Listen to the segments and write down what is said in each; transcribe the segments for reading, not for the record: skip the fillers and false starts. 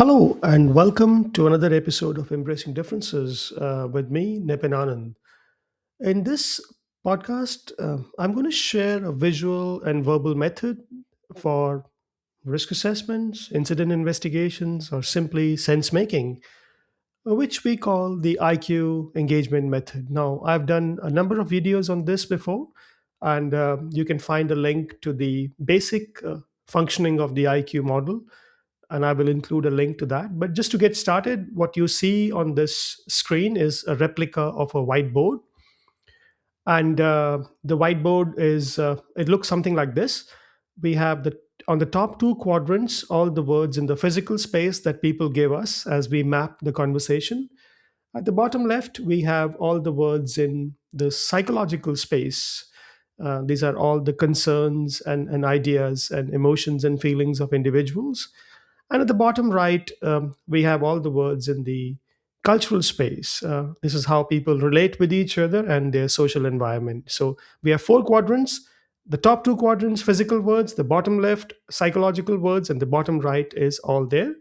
Hello, and welcome to another episode of Embracing Differences with me, Nipin Anand. In this podcast, I'm going to share a visual and verbal method for risk assessments, incident investigations, or simply sense making, which we call the IQ engagement method. Now, I've done a number of videos on this before, and you can find a link to the basic functioning of the IQ model, and I will include a link to that. But just to get started, what you see on this screen is a replica of a whiteboard. And the whiteboard it looks something like this. We have on the top two quadrants, all the words in the physical space that people give us as we map the conversation. At the bottom left, we have all the words in the psychological space. These are all the concerns and ideas and emotions and feelings of individuals. And at the bottom right, we have all the words in the cultural space. This is how people relate with each other and their social environment. So we have four quadrants. The top two quadrants, physical words, the bottom left, psychological words, and the bottom right is all their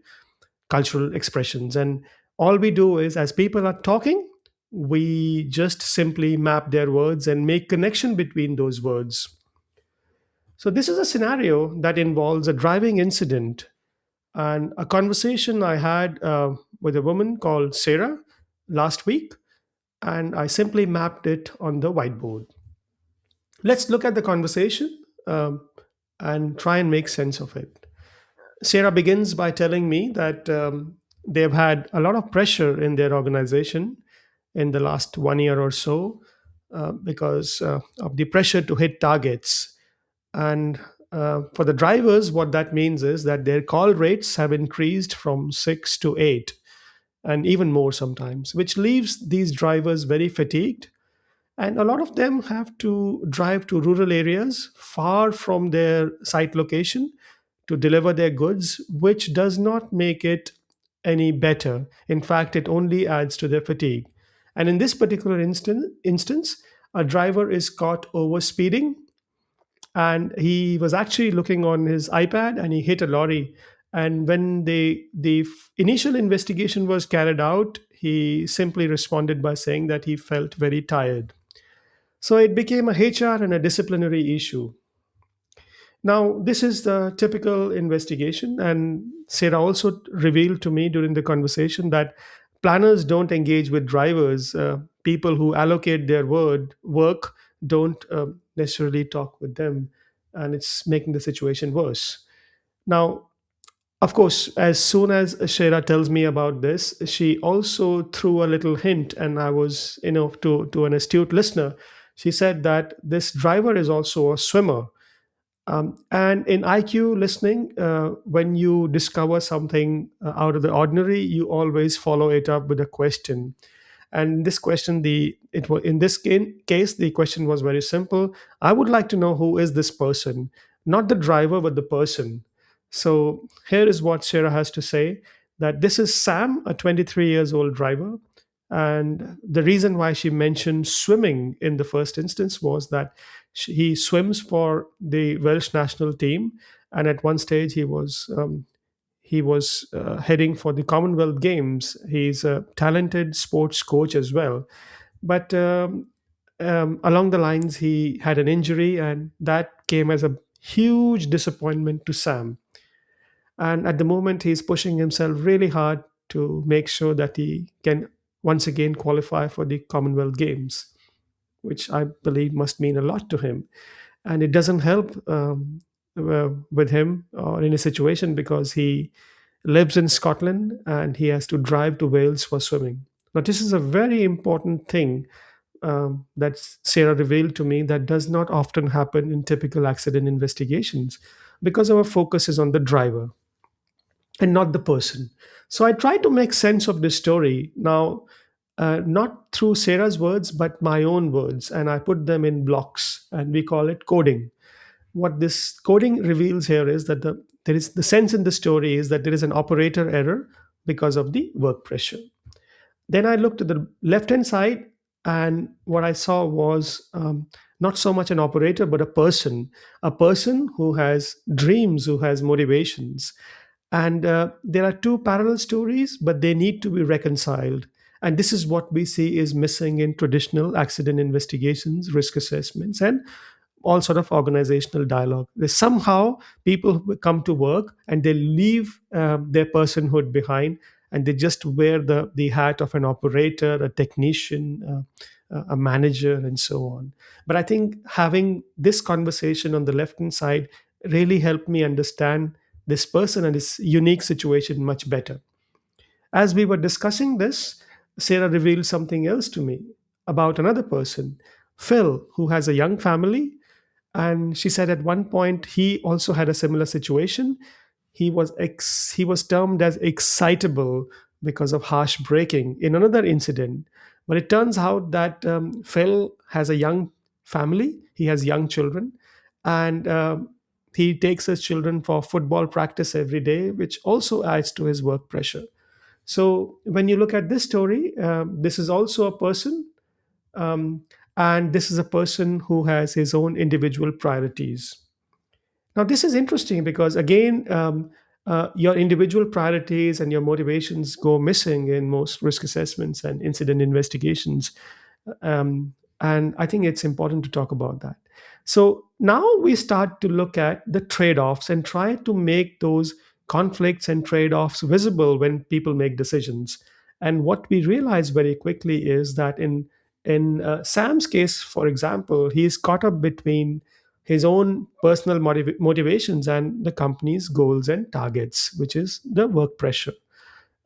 cultural expressions. And all we do is, as people are talking, we just simply map their words and make connection between those words. So this is a scenario that involves a driving incident and a conversation I had with a woman called Sarah last week, and I simply mapped it on the whiteboard. Let's look at the conversation and try and make sense of it. Sarah begins by telling me that they've had a lot of pressure in their organization in the last 1 year or so because of the pressure to hit targets. And for the drivers, what that means is that their call rates have increased from 6 to 8 and even more sometimes, which leaves these drivers very fatigued. And a lot of them have to drive to rural areas far from their site location to deliver their goods, which does not make it any better. In fact, it only adds to their fatigue. And in this particular instance, a driver is caught over speeding, and he was actually looking on his iPad and he hit a lorry. And when the initial investigation was carried out, he simply responded by saying that he felt very tired. So it became a HR and a disciplinary issue. Now, this is the typical investigation, and Sarah also revealed to me during the conversation that planners don't engage with drivers. People who allocate their work don't necessarily talk with them, and it's making the situation worse. Now, of course, as soon as Shera tells me about this, she also threw a little hint, and I was, to an astute listener, she said that this driver is also a swimmer. And in IQ listening, when you discover something out of the ordinary, you always follow it up with a question. And this question, the it was in this case, the question was very simple. I would like to know who is this person, not the driver, but the person. So here is what Sarah has to say: that this is Sam, a 23 years old driver. And the reason why she mentioned swimming in the first instance was that he swims for the Welsh national team, and at one stage he was heading for the Commonwealth Games. He's a talented sports coach as well, but along the lines he had an injury, and that came as a huge disappointment to Sam. And at the moment, he's pushing himself really hard to make sure that he can once again qualify for the Commonwealth Games, which I believe must mean a lot to him. And it doesn't help with him or in a situation because he lives in Scotland and he has to drive to Wales for swimming. Now, this is a very important thing that Sarah revealed to me that does not often happen in typical accident investigations because our focus is on the driver and not the person. So I try to make sense of this story now, not through Sarah's words, but my own words, and I put them in blocks, and we call it coding. What this coding reveals here is that there is the sense in the story is that there is an operator error because of the work pressure. Then I looked at the left hand side, and what I saw was not so much an operator, but a person who has dreams, who has motivations. And there are two parallel stories, but they need to be reconciled. And this is what we see is missing in traditional accident investigations, risk assessments, and all sort of organizational dialogue. There's somehow people who come to work and they leave their personhood behind, and they just wear the hat of an operator, a technician, a manager, and so on. But I think having this conversation on the left hand side really helped me understand this person and his unique situation much better. As we were discussing this, Sarah revealed something else to me about another person, Phil, who has a young family. And she said at one point he also had a similar situation. He was termed as excitable because of harsh braking in another incident. But it turns out that Phil has a young family. He has young children, and he takes his children for football practice every day, which also adds to his work pressure. So when you look at this story, this is also a person, um, and this is a person who has his own individual priorities. Now, this is interesting because, again, your individual priorities and your motivations go missing in most risk assessments and incident investigations. Um, and I think it's important to talk about that. So now we start to look at the trade offs and try to make those conflicts and trade offs visible when people make decisions. And what we realize very quickly is that in Sam's case, for example, he's caught up between his own personal motivations and the company's goals and targets, which is the work pressure,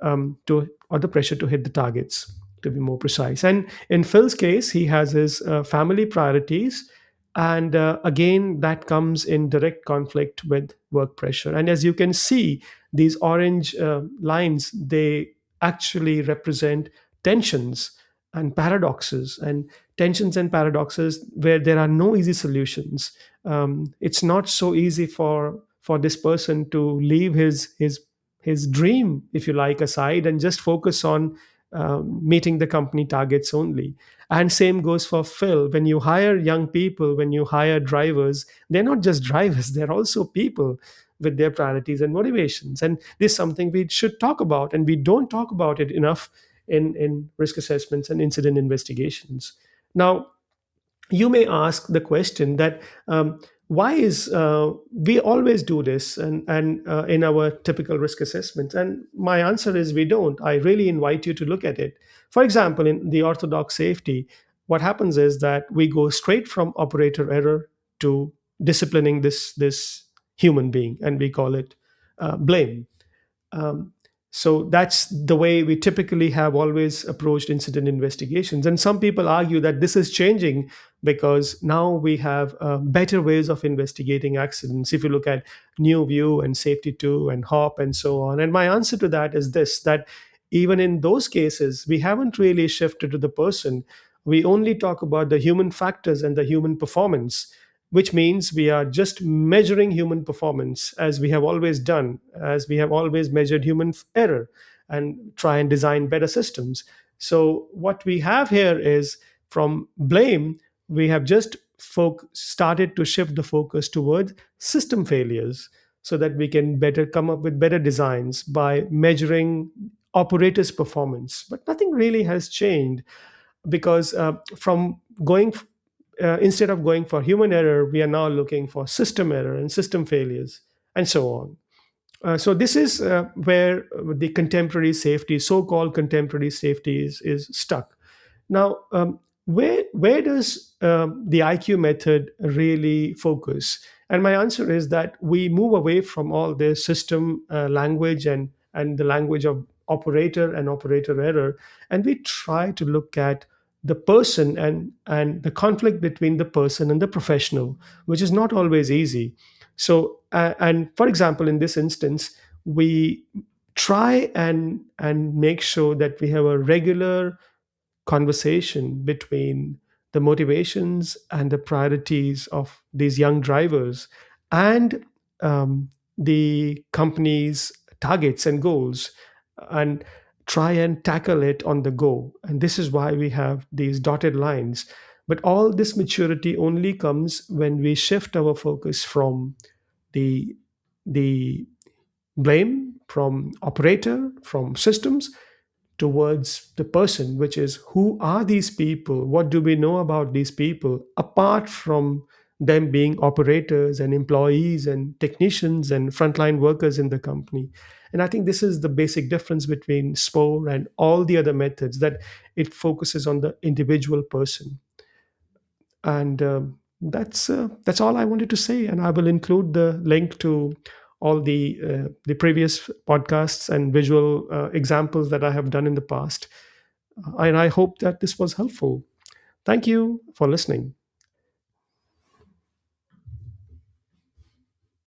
to or the pressure to hit the targets, to be more precise. And in Phil's case, he has his family priorities, and again, that comes in direct conflict with work pressure. And as you can see, these orange lines, they actually represent tensions and paradoxes, and tensions and paradoxes where there are no easy solutions. It's not so easy for this person to leave his dream, if you like, aside and just focus on meeting the company targets only. And same goes for Phil. When you hire young people, when you hire drivers, they're not just drivers, they're also people with their priorities and motivations. And this is something we should talk about, and we don't talk about it enough in risk assessments and incident investigations. Now, you may ask the question that why is we always do this and in our typical risk assessments, and my answer is we don't. I really invite you to look at it. For example, in the orthodox safety, what happens is that we go straight from operator error to disciplining this human being, and we call it blame. um, so that's the way we typically have always approached incident investigations. And some people argue that this is changing because now we have better ways of investigating accidents. If you look at New View and Safety 2 and HOP and so on. And my answer to that is this, that even in those cases, we haven't really shifted to the person. We only talk about the human factors and the human performance, which means we are just measuring human performance as we have always done, as we have always measured human error and try and design better systems. So, what we have here is from blame, we have just started to shift the focus towards system failures so that we can better come up with better designs by measuring operators' performance. But nothing really has changed because from going instead of going for human error, we are now looking for system error and system failures and so on. So this is where the contemporary safety, so-called contemporary safety, is stuck. Now, where does the IQ method really focus? And my answer is that we move away from all this system language and the language of operator and operator error, and we try to look at the person and the conflict between the person and the professional, which is not always easy. So, and for example, in this instance, we try and make sure that we have a regular conversation between the motivations and the priorities of these young drivers and the company's targets and goals, and try and tackle it on the go. And this is why we have these dotted lines. But all this maturity only comes when we shift our focus from the the blame from operator, from systems, towards the person, which is who are these people? What do we know about these people apart from them being operators and employees and technicians and frontline workers in the company? And I think this is the basic difference between SPORE and all the other methods, that it focuses on the individual person. And that's all I wanted to say. And I will include the link to all the previous podcasts and visual examples that I have done in the past. And I hope that this was helpful. Thank you for listening.